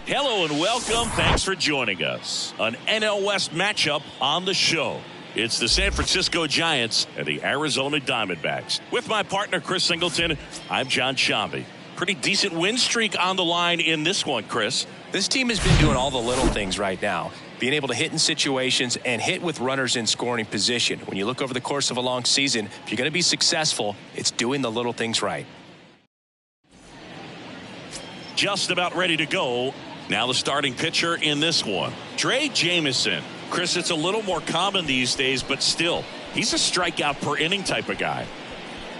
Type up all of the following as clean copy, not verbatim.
Hello and welcome. Thanks for joining us. An NL West matchup on the show. It's the San Francisco Giants and the Arizona Diamondbacks. With my partner, Chris Singleton, I'm John Shambi. Pretty decent win streak on the line in this one, Chris. This team has been doing all the little things right now. Being able to hit in situations and hit with runners in scoring position. When you look over the course of a long season, if you're going to be successful, it's doing the little things right. Just about ready to go. Now the starting pitcher in this one, Trey Jamison. Chris, it's a little more common these days, but still, he's a strikeout per inning type of guy.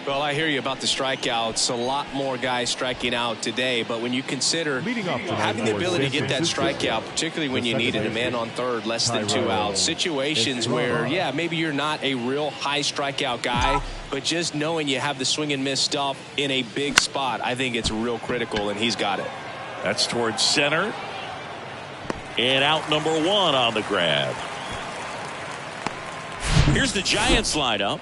Well, I hear you about the strikeouts. A lot more guys striking out today, but when you consider having the ability to get that strikeout, particularly when you need it, a man on third, less than 2 outs, situations where, yeah, maybe you're not a real high strikeout guy, but just knowing you have the swing and miss stuff in a big spot, I think it's real critical, and he's got it. That's towards center. And out number one on the grab. Here's the Giants lineup.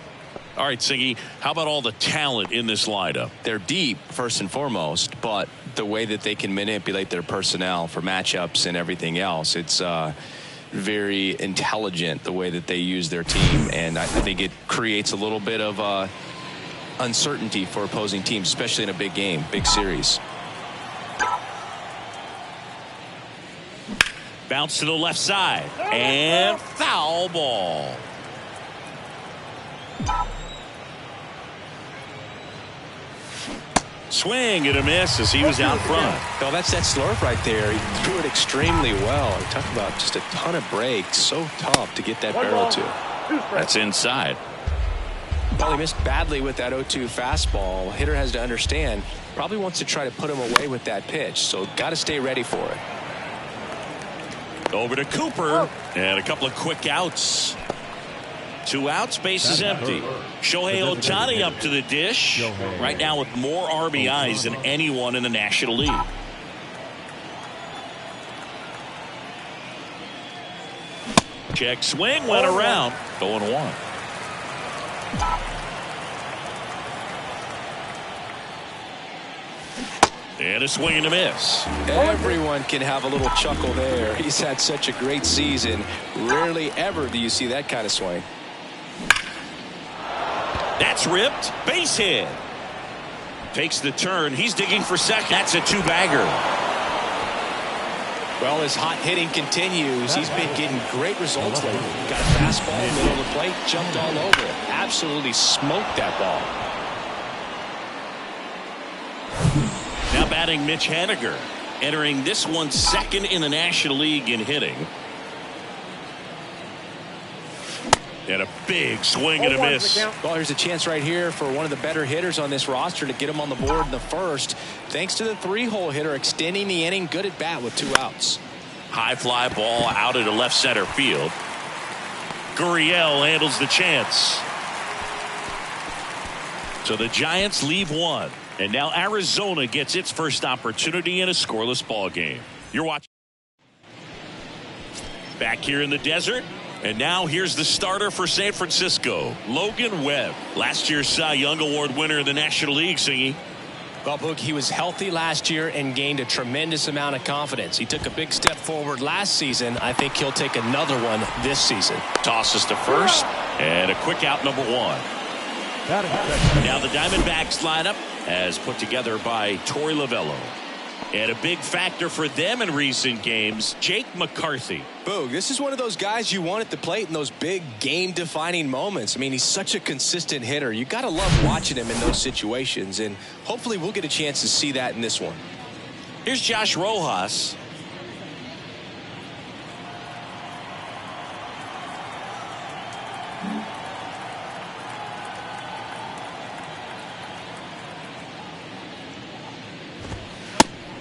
All right, Singy, how about all the talent in this lineup? They're deep, first and foremost, but the way that they can manipulate their personnel for matchups and everything else, it's very intelligent the way that they use their team, and I think it creates a little bit of uncertainty for opposing teams, especially in a big game, big series. Bounce to the left side and foul ball. Swing and a miss as he was out front. Well, that's that slurve right there. He threw it extremely well. We talked about just a ton of breaks. So tough to get that barrel to. That's inside. Well, he missed badly with that 0-2 fastball. Hitter has to understand. Probably wants to try to put him away with that pitch. So got to stay ready for it. Over to Cooper, and a couple of quick outs. 2 outs, base is empty. Shohei Ohtani up to the dish. Right now with more RBIs than anyone in the National League. Check swing, went around. 0-1. And a swing and a miss. Everyone can have a little chuckle there. He's had such a great season. Rarely ever do you see that kind of swing. That's ripped. Base hit. Takes the turn. He's digging for second. That's a 2-bagger. Well, his hot hitting continues. He's been getting great results lately. Got a fastball in the middle of the plate. Jumped all over it. Absolutely smoked that ball. Now batting Mitch Haniger, entering this one second in the National League in hitting. And a big swing and a miss. Well, here's a chance right here for one of the better hitters on this roster to get him on the board in the first. Thanks to the 3-hole hitter extending the inning. Good at bat with 2 outs. High fly ball out into left center field. Gurriel handles the chance. So the Giants leave one. And now Arizona gets its first opportunity in a scoreless ball game. You're watching back here in the desert. And now here's the starter for San Francisco, Logan Webb. Last year's Cy Young Award winner in the National League, Singy. Well, Boog, he was healthy last year and gained a tremendous amount of confidence. He took a big step forward last season. I think he'll take another one this season. Tosses to first, and a quick out number 1. Now the Diamondbacks lineup as put together by Torey Lovello. And a big factor for them in recent games, Jake McCarthy. Boog, this is one of those guys you want at the plate in those big game-defining moments. I mean, he's such a consistent hitter. You got to love watching him in those situations, and hopefully we'll get a chance to see that in this one. Here's Josh Rojas.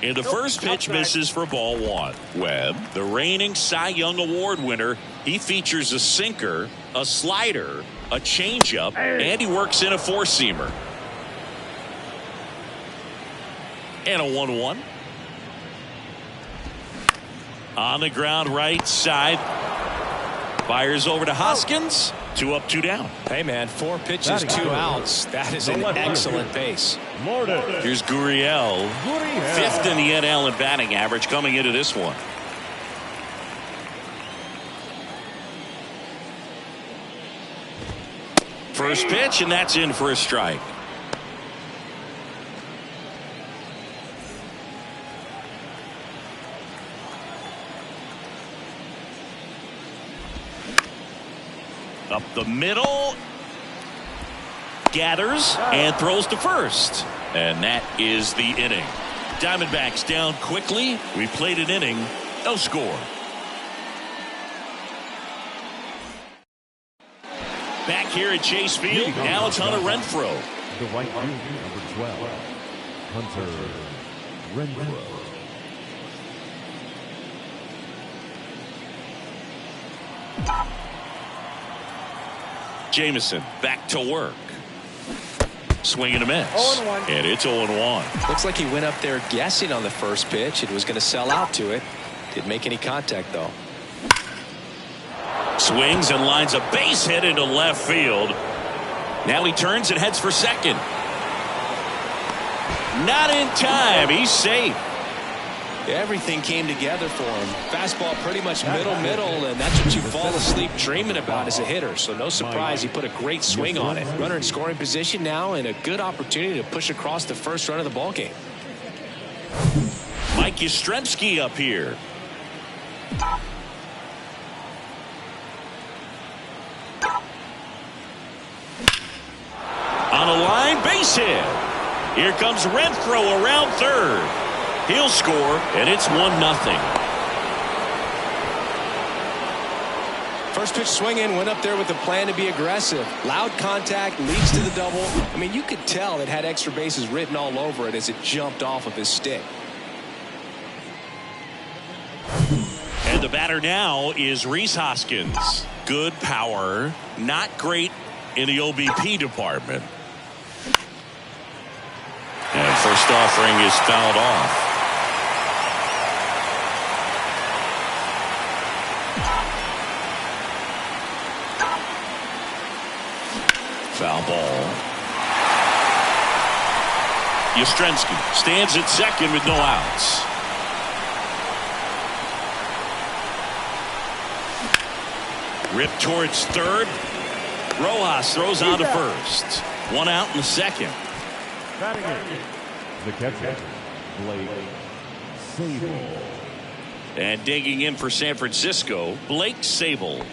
And the first pitch misses for ball one. Webb, the reigning Cy Young Award winner, he features a sinker, a slider, a changeup, and he works in a four-seamer. And a 1-1. On the ground right side. Fires over to Hoskins. 2 up, 2 down. Hey, man, 4 pitches, 2 outs. That is an excellent pace. Here's Gurriel. 5th in the NL in batting average coming into this one. First pitch, and that's in for a strike. Up the middle. Gathers and throws to first. And that is the inning. Diamondbacks down quickly. We played an inning. No score. Back here at Chase Field. Now it's Hunter Renfroe. The right fielder, number 12, Hunter Renfroe. Jamison back to work. Swing and a miss. And it's 0-1. Looks like he went up there guessing on the first pitch. It was going to sell out to it. Didn't make any contact, though. Swings and lines a base hit into left field. Now he turns and heads for second. Not in time. He's safe. Everything came together for him. Fastball pretty much middle, and that's what you fall asleep dreaming about as a hitter. So no surprise he put a great swing on it. Runner in scoring position now, and a good opportunity to push across the first run of the ballgame. Mike Yastrzemski up here. On a line, base hit. Here comes Renfroe around third. He'll score, and it's 1-0. First pitch swinging, went up there with a plan to be aggressive. Loud contact, leads to the double. I mean, you could tell it had extra bases written all over it as it jumped off of his stick. And the batter now is Rhys Hoskins. Good power, not great in the OBP department. And first offering is fouled off. Foul ball. Yastrzemski stands at second with no outs. Ripped towards third. Rojas throws on to first. 1 out in the second. The catcher, Blake Sable. And digging in for San Francisco, Blake Sable.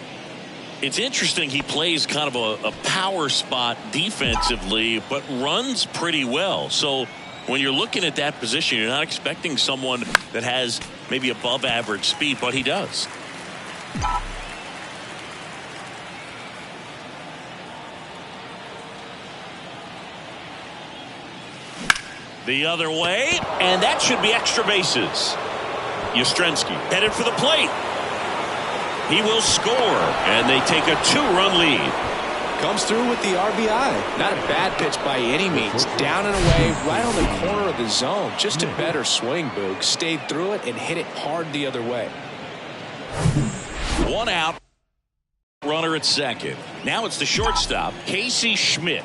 It's interesting, he plays kind of a power spot defensively, but runs pretty well. So when you're looking at that position, you're not expecting someone that has maybe above average speed, but he does. The other way, and that should be extra bases. Yastrzemski headed for the plate. He will score, and they take a 2-run lead. Comes through with the RBI. Not a bad pitch by any means. Down and away, right on the corner of the zone. Just a better swing, Boog. Stayed through it and hit it hard the other way. 1 out. Runner at second. Now it's the shortstop, Casey Schmidt.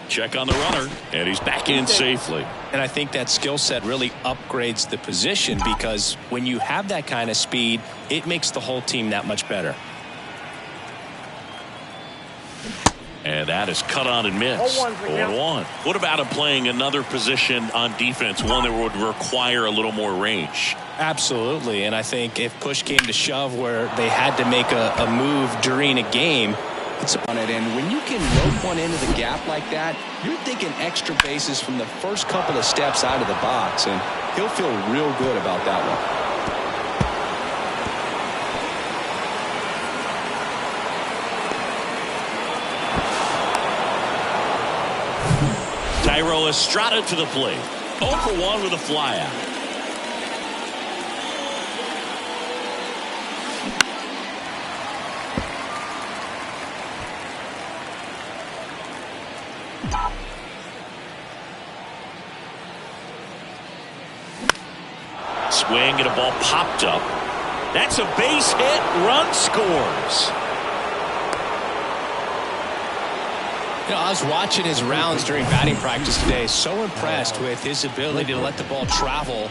Check on the runner, and he's back in safely. And I think that skill set really upgrades the position, because when you have that kind of speed, it makes the whole team that much better. And that is cut on and missed. 0-1. What about him playing another position on defense, one that would require a little more range? Absolutely, and I think if push came to shove where they had to make a move during a game, it's on it. And when you can rope one into the gap like that, you're thinking extra bases from the first couple of steps out of the box, and he'll feel real good about that one. Jairo Estrada to the plate. 0 for 1 with a flyout. Swing and a ball popped up. That's a base hit. Run scores. You know, I was watching his rounds during batting practice today. So impressed with his ability to let the ball travel.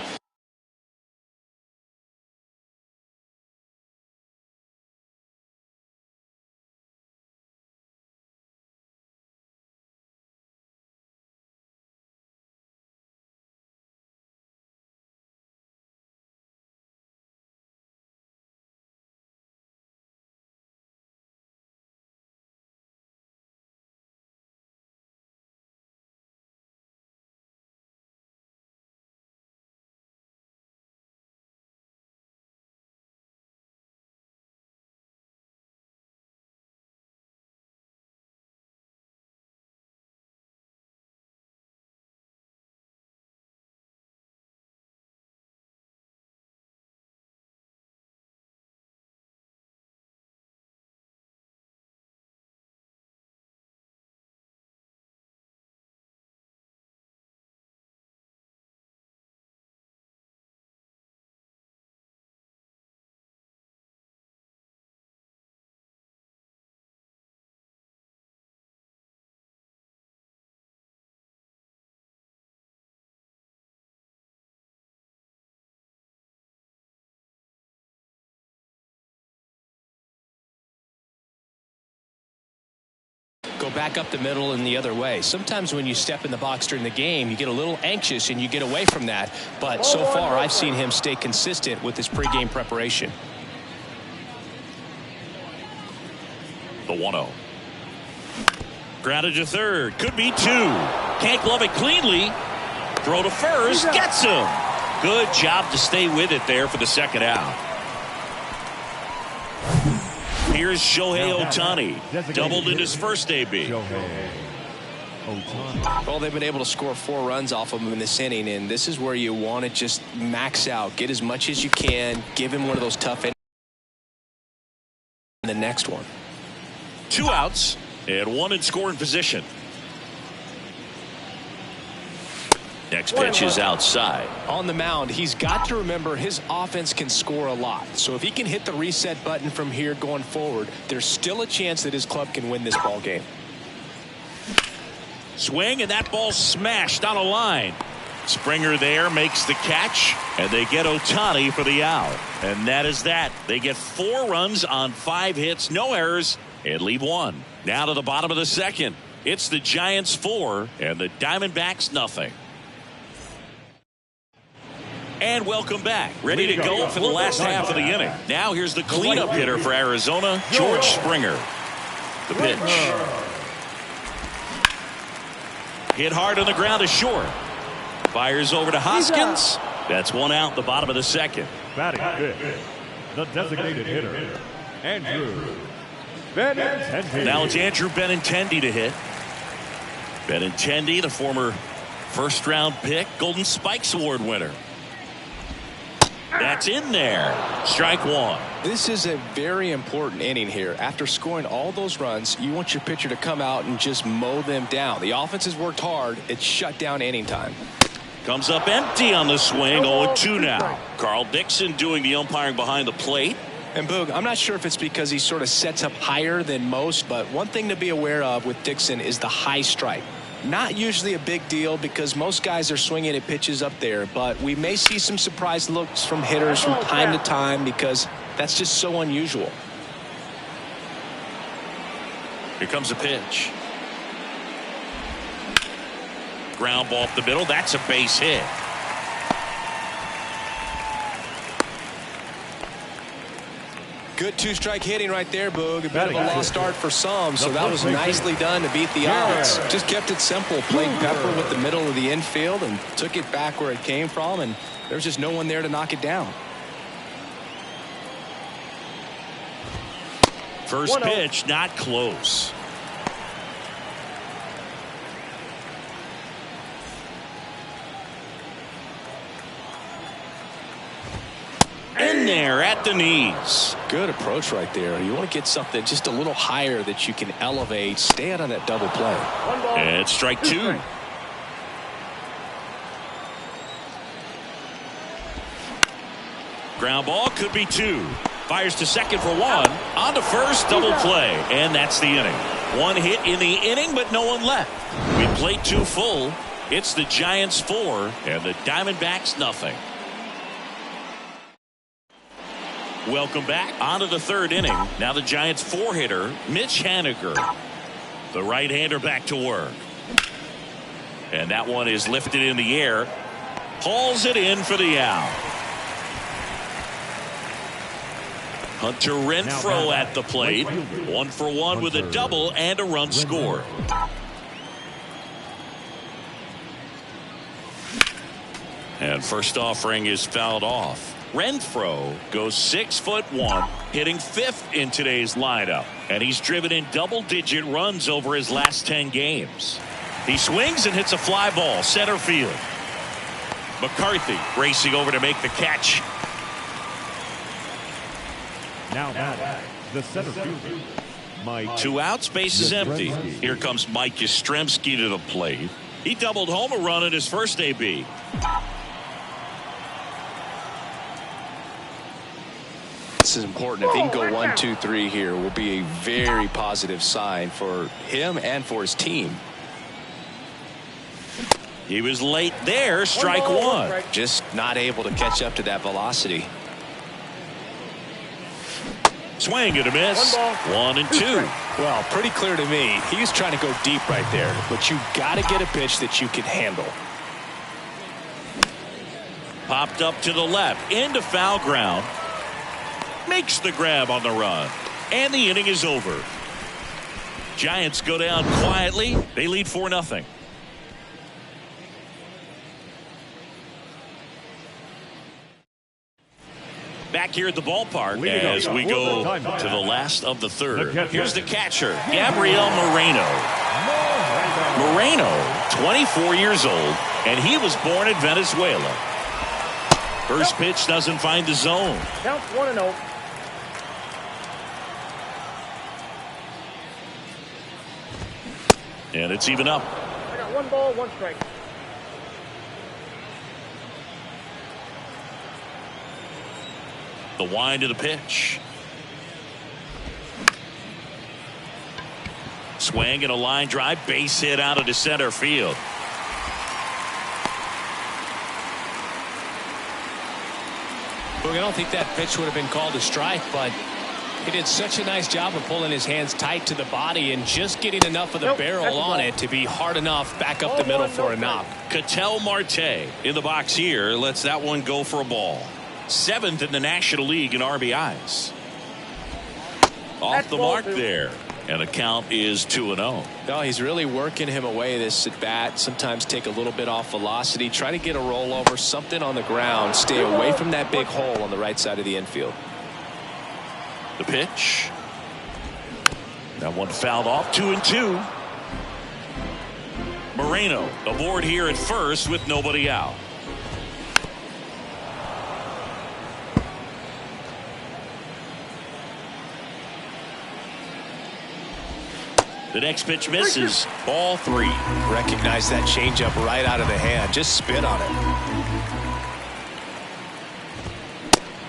Go back up the middle and the other way. Sometimes when you step in the box during the game, you get a little anxious and you get away from that. But so far, I've seen him stay consistent with his pregame preparation. The 1-0. Grounded to third. Could be 2. Can't glove it cleanly. Throw to first. Gets him. Good job to stay with it there for the second out. Here's Shohei Ohtani. Doubled in his first AB. Well, they've been able to score 4 runs off of him in this inning, and this is where you want to just max out. Get as much as you can. Give him one of those tough innings. The next one. 2 outs and 1 in scoring position. Next pitch is outside. On the mound, he's got to remember his offense can score a lot. So if he can hit the reset button from here going forward, there's still a chance that his club can win this ball game. Swing, and that ball smashed on a line. Springer there makes the catch, and they get Ohtani for the out. And that is that. They get 4 runs on 5 hits, no errors, and leave 1. Now to the bottom of the second. It's the Giants 4 and the Diamondbacks nothing. And welcome back. Ready to go for the last half of the inning. Now here's the cleanup hitter for Arizona, George Springer. The pitch. Hit hard on the ground to short. Fires over to Hoskins. That's 1 out, the bottom of the second. Batting fifth, the designated hitter, Andrew Benintendi. Now it's Andrew Benintendi to hit. Benintendi, the former first-round pick, Golden Spikes Award winner. That's in there. Strike 1. This is a very important inning here. After scoring all those runs, you want your pitcher to come out and just mow them down. The offense has worked hard. It's shut down inning time. Comes up empty on the swing. 0-2 now. Carl Dixon doing the umpiring behind the plate. And Boog, I'm not sure if it's because he sort of sets up higher than most, but one thing to be aware of with Dixon is the high strike. Not usually a big deal because most guys are swinging at pitches up there, but we may see some surprise looks from hitters from time to time because that's just so unusual. Here comes a pitch. Ground ball up the middle. That's a base hit. Good 2-strike hitting right there, Boog. A bit of a lost start for some, so that was nicely done to beat the odds. Just kept it simple. Played Pepper with the middle of the infield and took it back where it came from, and there's just no one there to knock it down. First pitch, not close. there at the knees. Good approach right there. You want to get something just a little higher that you can elevate. Stay out on that double play. And strike two. Ground ball could be two. Fires to second for one. On to first, double play. And that's the inning. One hit in the inning, but no one left. We played two full. It's the Giants 4 and the Diamondbacks nothing. Welcome back. On to the third inning. Now the Giants 4-hitter, Mitch Haniger. The right-hander back to work. And that one is lifted in the air. Hauls it in for the out. Hunter Renfroe at the plate. 1-for-1 with a double and a run scored. And first offering is fouled off. Renfroe goes 6'1", hitting 5th in today's lineup. And he's driven in double-digit runs over his last 10 games. He swings and hits a fly ball center field. McCarthy racing over to make the catch. Now the center fielder, Mike. 2 outs, base is empty. Here comes Mike Yastrzemski to the plate. He doubled home a run in his first AB. This is important. If he can go 1, 2, 3 here, will be a very positive sign for him and for his team. He was late there. Strike one. Just not able to catch up to that velocity. Swing and a miss. 1 and 2. Well, pretty clear to me. He was trying to go deep right there, but you got to get a pitch that you can handle. Popped up to the left into foul ground. Makes the grab on the run. And the inning is over. Giants go down quietly. They lead 4-0. Back here at the ballpark as we go to the last of the third. Here's the catcher, Gabriel Moreno. Moreno, 24 years old, and he was born in Venezuela. First pitch doesn't find the zone. Counts 1-0. And it's even up. I got 1 ball, 1 strike. The wind of the pitch. Swing and a line drive, base hit out of the center field. Look, I don't think that pitch would have been called a strike, but he did such a nice job of pulling his hands tight to the body and just getting enough of the barrel on it to be hard enough back up the middle for a knock. Ketel Marte in the box here lets that one go for a ball. 7th in the National League in RBIs. Off the mark there. And the count is 2-0. No, he's really working him away this at bat. Sometimes take a little bit off velocity. Try to get a rollover, something on the ground. Stay away from that big hole on the right side of the infield. The pitch. That one fouled off. 2-2. Moreno aboard here at first with nobody out. The next pitch misses. Ball 3. Recognize that changeup right out of the hand. Just spit on it.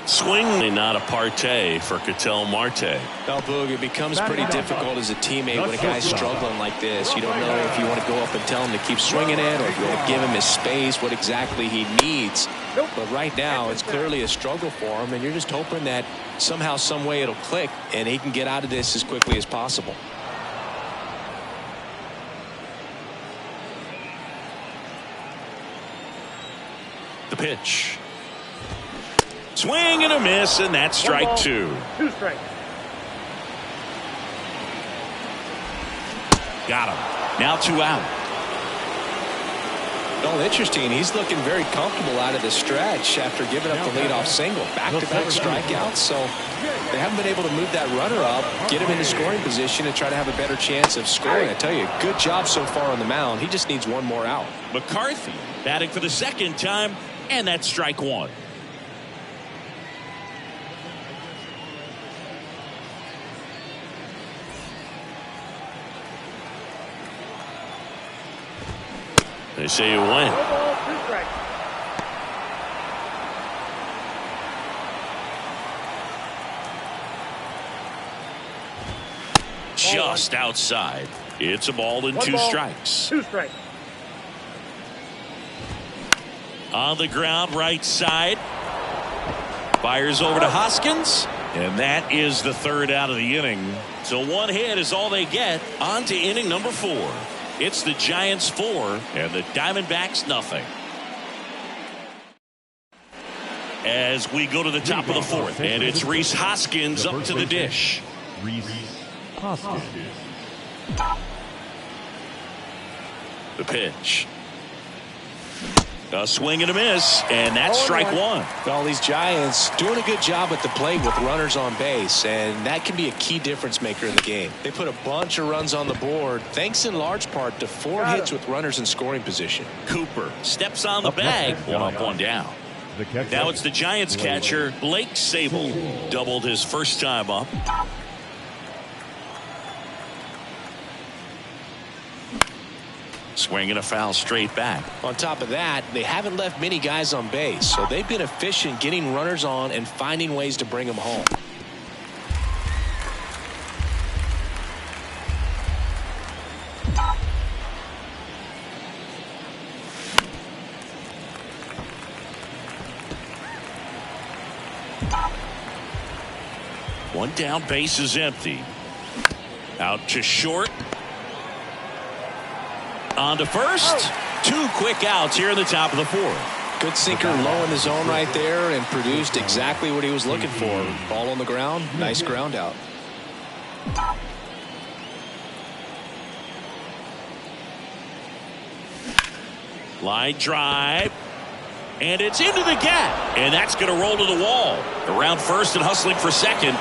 Swing, not a partay for Ketel Marte. Well, Boog, it becomes pretty difficult as a teammate when a guy's struggling like this. You don't know if you want to go up and tell him to keep swinging it or if you want to give him his space, what exactly he needs. But right now, it's clearly a struggle for him, and you're just hoping that somehow, some way it'll click and he can get out of this as quickly as possible. The pitch. Swing and a miss, and that's strike 2. 2 strikes. Got him. Now 2 out. Well, interesting. He's looking very comfortable out of the stretch after giving up the leadoff single. Back-to-back strikeouts, so they haven't been able to move that runner up, get him into scoring position, and try to have a better chance of scoring. I tell you, good job so far on the mound. He just needs 1 more out. McCarthy batting for the second time, and that's strike 1. They say you win. No ball, 2 strikes. Just outside. It's a ball and 2 strikes. 2 strikes. On the ground, right side. Fires over to Hoskins. And that is the 3rd out of the inning. So 1 hit is all they get. On to inning number 4. It's the Giants 4 and the Diamondbacks nothing. As we go to the top of the 4th, and it's Rhys Hoskins up to the dish. Rhys Hoskins. The pitch. A swing and a miss, and that's strike 1. Well, these Giants doing a good job at the plate with runners on base, and that can be a key difference maker in the game. They put a bunch of runs on the board, thanks in large part to 4 hits with runners in scoring position. Cooper steps on the bag. 1 up, 1 down. Now it's the Giants catcher, Blake Sable. Doubled his first time up. Swing and a foul straight back. On top of that, they haven't left many guys on base, so they've been efficient getting runners on and finding ways to bring them home. One down, base is empty. Out to short. On to first. 2 quick outs here in the top of the 4th. Good sinker low in the zone right there and produced exactly what he was looking for. Ball on the ground. Nice ground out. Line drive. And it's into the gap. And that's going to roll to the wall. Around first and hustling for second.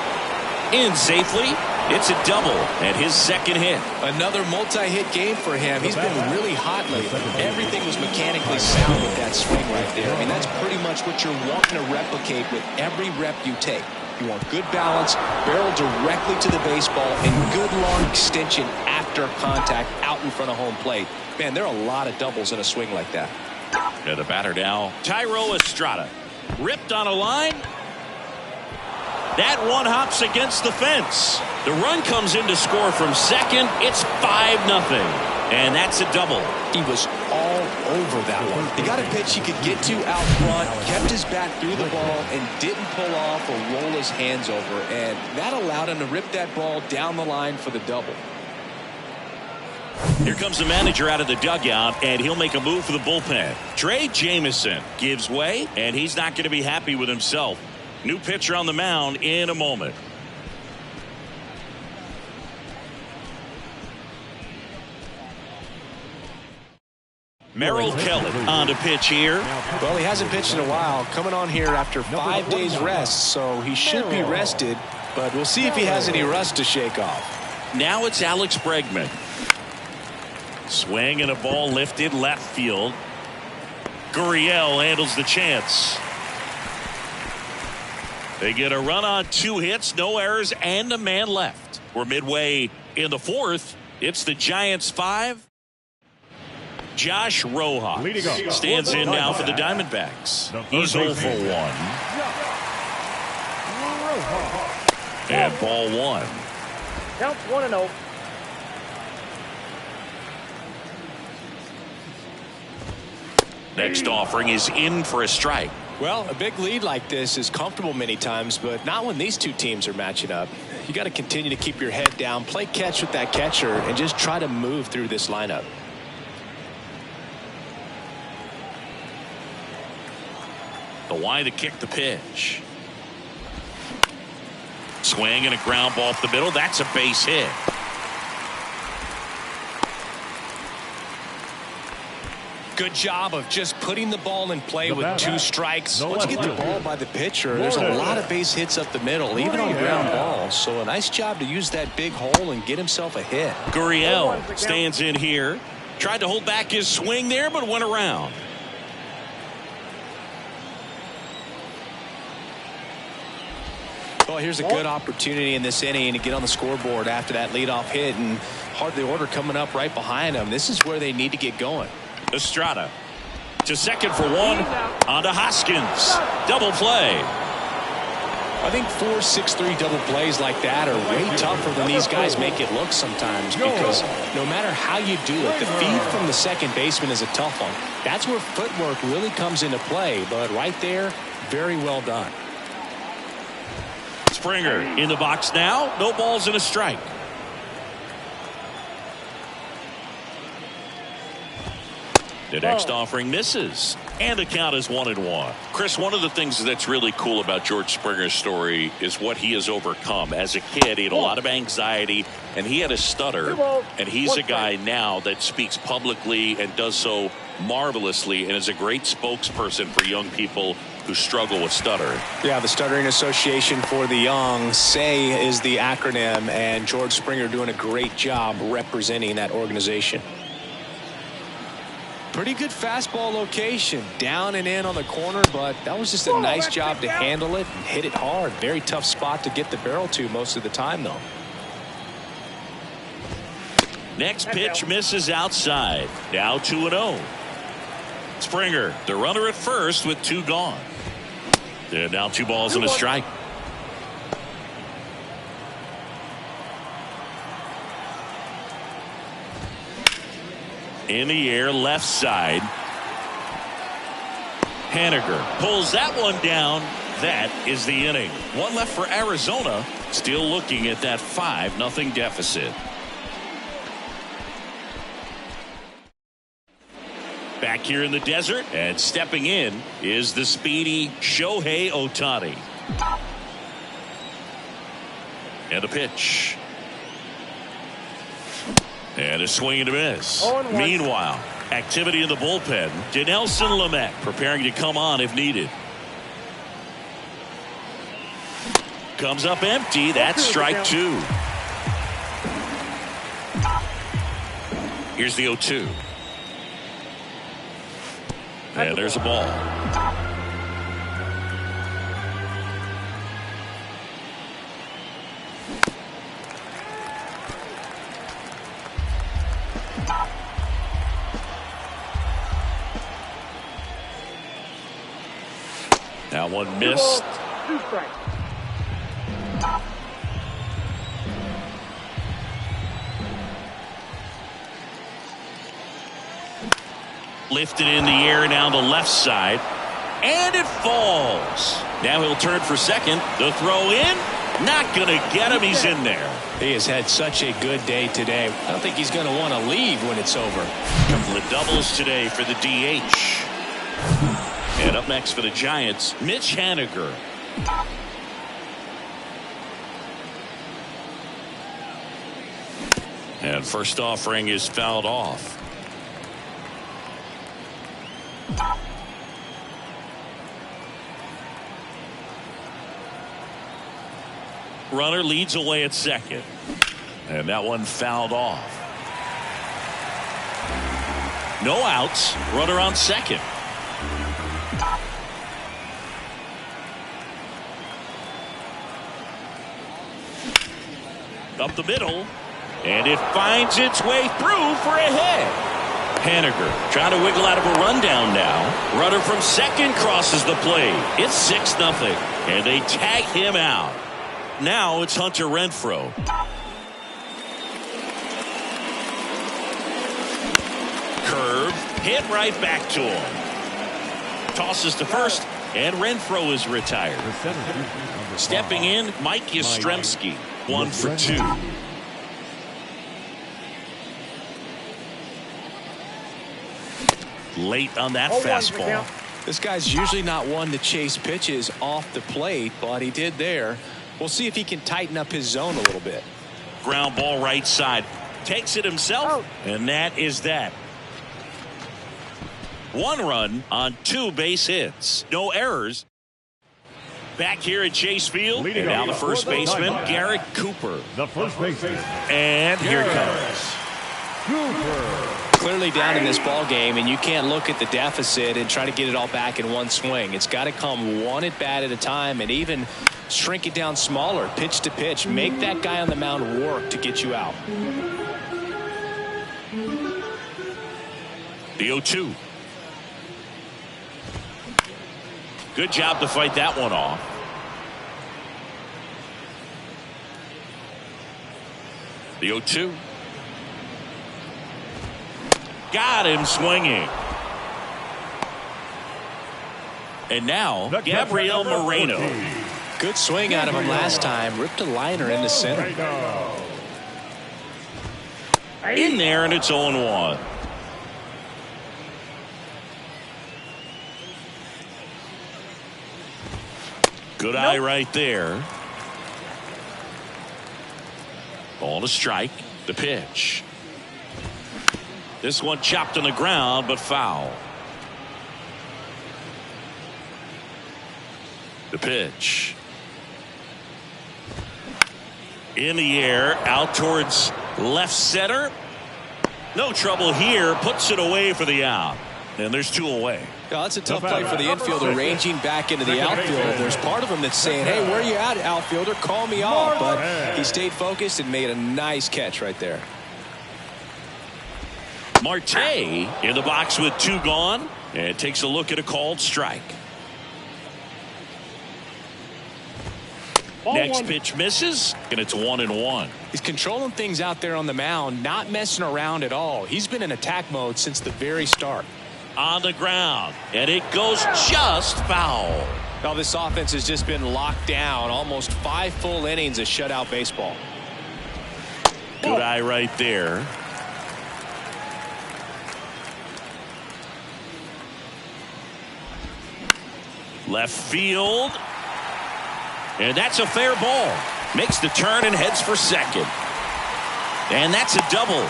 In safely. It's a double and his 2nd hit. Another multi-hit game for him. He's been really hot lately. Everything was mechanically sound with that swing right there. I mean, that's pretty much what you're wanting to replicate with every rep you take. You want good balance, barrel directly to the baseball, and good long extension after contact out in front of home plate. Man, there are a lot of doubles in a swing like that. And the batter now, Tyro Estrada. Ripped on a line. That one hops against the fence. The run comes in to score from second. It's 5-0. And that's a double. He was all over that one. He got a pitch he could get to out front, kept his bat through the ball, and didn't pull off or roll his hands over. And that allowed him to rip that ball down the line for the double. Here comes the manager out of the dugout, and he'll make a move for the bullpen. Trey Jamison gives way, and he's not going to be happy with himself. New pitcher on the mound in a moment. Merrill Kelly on to pitch here. Well, he hasn't pitched in a while. Coming on here after 5 days rest, so he should be rested. But we'll see if he has any rust to shake off. Now it's Alex Bregman. Swing and a ball lifted left field. Gurriel handles the chance. They get a run on 2 hits, no errors, and a man left. We're midway in the 4th. It's the Giants 5. Josh Rojas stands in now for the Diamondbacks. He's 0 for 1. And ball 1. Counts 1-0. Next offering is in for a strike. Well, a big lead like this is comfortable many times, but not when these two teams are matching up. You got to continue to keep your head down, play catch with that catcher, and just try to move through this lineup. The wide to kick the pitch. Swing and a ground ball up the middle. That's a base hit. Good job of just putting the ball in play with 2 strikes. Once you get the ball by the pitcher, there's a lot of base hits up the middle, even on ground balls. So a nice job to use that big hole and get himself a hit. Gurriel stands in here. Tried to hold back his swing there, but went around. Well, here's a good opportunity in this inning to get on the scoreboard after that leadoff hit, and hard the order coming up right behind them. This is where they need to get going. Estrada to second for one. On to Hoskins. Double play. I think 4-6-3 double plays like that are way tougher than these guys make it look sometimes, because no matter how you do it, the feed from the second baseman is a tough one. That's where footwork really comes into play, but right there, very well done. Springer in the box now. No balls and a strike. The next offering misses, and the count is 1-1. Chris, one of the things that's really cool about George Springer's story is what he has overcome. As a kid, he had a lot of anxiety, and he had a stutter, and he's a guy now that speaks publicly and does so marvelously and is a great spokesperson for young people who struggle with stuttering. Yeah, the Stuttering Association for the Young, SAY is the acronym, and George Springer doing a great job representing that organization. Pretty good fastball location, down and in on the corner, but that was just a nice job to handle it and hit it hard. Very tough spot to get the barrel to most of the time, though. Next pitch misses outside. Now 2-0. Springer, the runner at first with 2 gone. And now 2 balls and a strike. In the air, left side. Haniger pulls that one down. That is the inning. One left for Arizona. Still looking at that 5-0 deficit. Back here in the desert, and stepping in is the speedy Shohei Ohtani. And a pitch. And a swing and a miss. Meanwhile, activity in the bullpen. Dinelson Lamet preparing to come on if needed. Comes up empty. That's strike 2. Here's the 0-2. And there's a ball. That one missed. 2 strikes. Lifted in the air down the left side. And it falls. Now he'll turn for second. The throw in. Not going to get him. He's in there. He has had such a good day today. I don't think he's going to want to leave when it's over. Couple of doubles today for the DH. And up next for the Giants, Mitch Haniger. And first offering is fouled off. Runner leads away at second. And that one fouled off. No outs. Runner on second. Up the middle. And it finds its way through for a hit. Haniger trying to wiggle out of a rundown now. Runner from second crosses the plate. It's 6-0. And they tag him out. Now it's Hunter Renfroe. Curve. Hit right back to him. Tosses to first. And Renfroe is retired. Stepping in, Mike Yastrzemski. 1 for 2. Late on that fastball. This guy's usually not one to chase pitches off the plate, but he did there. We'll see if he can tighten up his zone a little bit. Ground ball right side. Takes it himself, and that is that. 1 run on 2 base hits. No errors. Back here at Chase Field, and now the first baseman, Garrett Cooper. The first baseman. And here it comes. Cooper. Clearly down in this ball game, and you can't look at the deficit and try to get it all back in one swing. It's got to come one at bat at a time, and even shrink it down smaller, pitch to pitch. Make that guy on the mound work to get you out. The 0-2. Good job to fight that one off. The 0-2. Got him swinging. And now, Gabriel Moreno. Good swing out of him last time. Ripped a liner in the center. In there, and it's 0-1. Good eye right there. Ball to strike. The pitch. This one chopped on the ground, but foul. The pitch. In the air, out towards left center. No trouble here. Puts it away for the out. And there's 2 away. Yeah, that's a tough play for the infielder, ranging back into the outfield. There's part of him that's saying, hey, where are you at, outfielder? Call me off. But he stayed focused and made a nice catch right there. Marte in the box with 2 gone, and takes a look at a called strike. Next pitch misses, and it's 1-1. He's controlling things out there on the mound, not messing around at all. He's been in attack mode since the very start. On the ground, and it goes just foul. Now this offense has just been locked down. Almost 5 full innings of shutout baseball. Good eye right there. Left field. And that's a fair ball. Makes the turn and heads for second. And that's a double.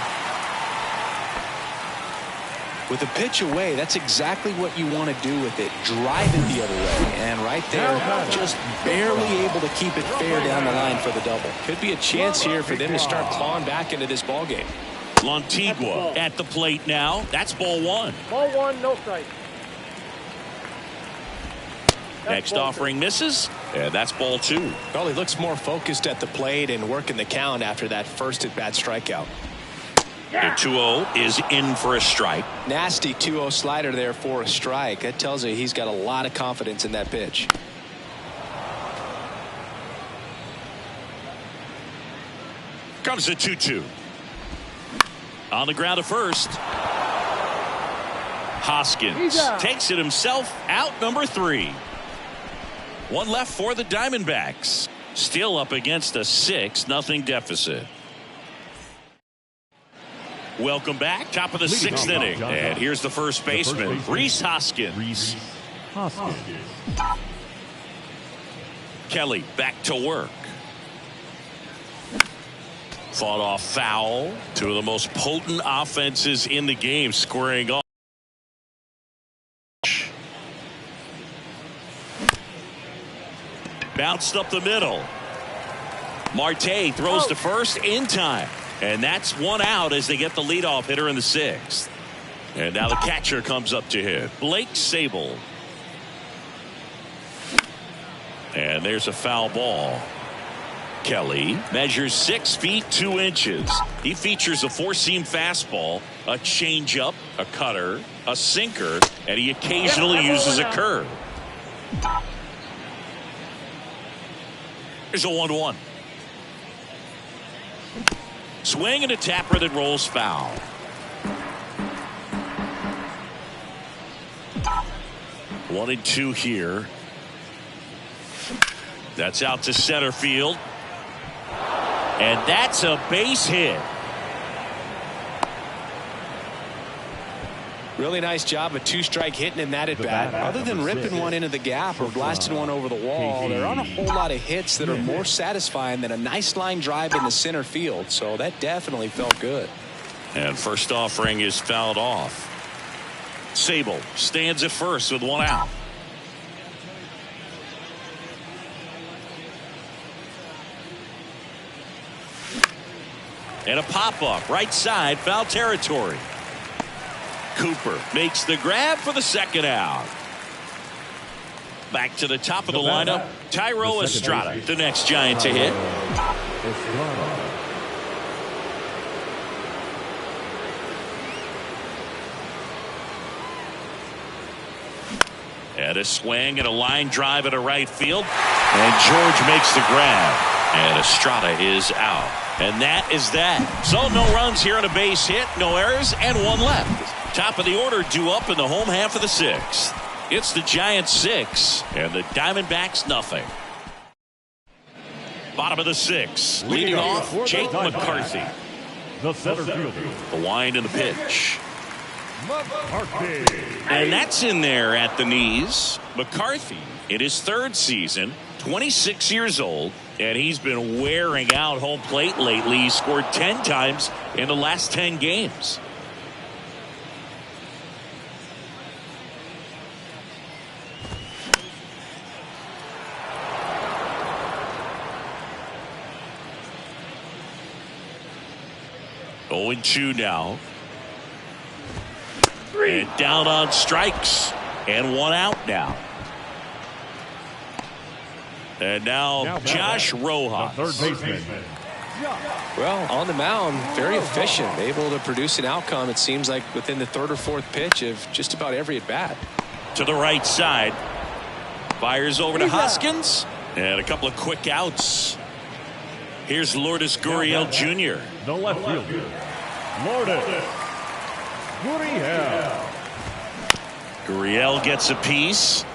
With a pitch away, that's exactly what you want to do with it. Drive it the other way. And right there, just barely able to keep it fair down the line for the double. Could be a chance here for them to start clawing back into this ball game. Lantigua at the plate now. That's ball 1. Ball 1, no strike. Next offering misses, and that's ball 2. Well, he looks more focused at the plate and working the count after that first at-bat strikeout. The 2-0 is in for a strike. Nasty 2-0 slider there for a strike. That tells you he's got a lot of confidence in that pitch. Comes the 2-2. On the ground to first. Hoskins takes it himself out, number 3. 1 left for the Diamondbacks. Still up against a 6-0 deficit. Welcome back. Top of the 6th inning. And here's the first baseman, Rhys Hoskins. Kelly back to work. Fought off foul. 2 of the most potent offenses in the game squaring off. Bounced up the middle. Marte throws to first in time. And that's 1 out as they get the leadoff hitter in the 6th. And now the catcher comes up to hit. Blake Sabol. And there's a foul ball. Kelly measures 6 feet 2 inches. He features a 4-seam fastball, a changeup, a cutter, a sinker, and he occasionally uses a curve. There's a 1-1. Swing and a tapper that rolls foul. One and 2 here. That's out to center field. And that's a base hit. Really nice job of 2-strike hitting in that at bat. Other than ripping one into the gap or blasting one over the wall, there aren't a whole lot of hits that are more satisfying than a nice line drive in the center field. So that definitely felt good. And first offering is fouled off. Sabol stands at first with 1 out. And a pop-up right side, foul territory. Cooper makes the grab for the 2nd out. Back to the top of the lineup, Tyro Estrada, the next Giant to hit. And a swing and a line drive at a right field. And George makes the grab. And Estrada is out. And that is that. So no runs here on a base hit, no errors, and one left. Top of the order due up in the home half of the sixth. It's the Giants 6 and the Diamondbacks nothing. Bottom of the sixth. Leading off, Jake McCarthy. The center fielder. The wind and the pitch. McCarthy. And that's in there at the knees. McCarthy in his third season, 26 years old, and he's been wearing out home plate lately. He scored 10 times in the last 10 games. Oh, 2 now. And down on strikes. And 1 out now. And now Josh Rojas. Third baseman. Well, on the mound, very efficient, able to produce an outcome, it seems like, within the third or fourth pitch of just about every at bat. To the right side. Fires over to Hoskins. And a couple of quick outs. Here's Lourdes Gurriel Jr. The left fielder. Lourdes Gurriel. Gurriel gets a piece.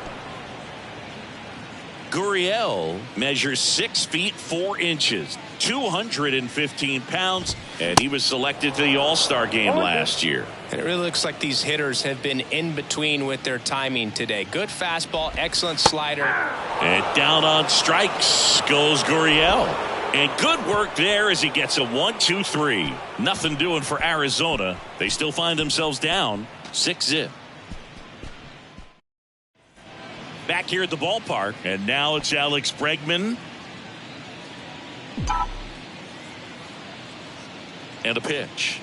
Gurriel measures 6 feet 4 inches, 215 pounds, and he was selected to the All-Star game last year. And it really looks like these hitters have been in between with their timing today. Good fastball, excellent slider. And down on strikes goes Gurriel. And good work there as he gets a 1-2-3. Nothing doing for Arizona. They still find themselves down 6-0. Back here at the ballpark, and now it's Alex Bregman. And a pitch.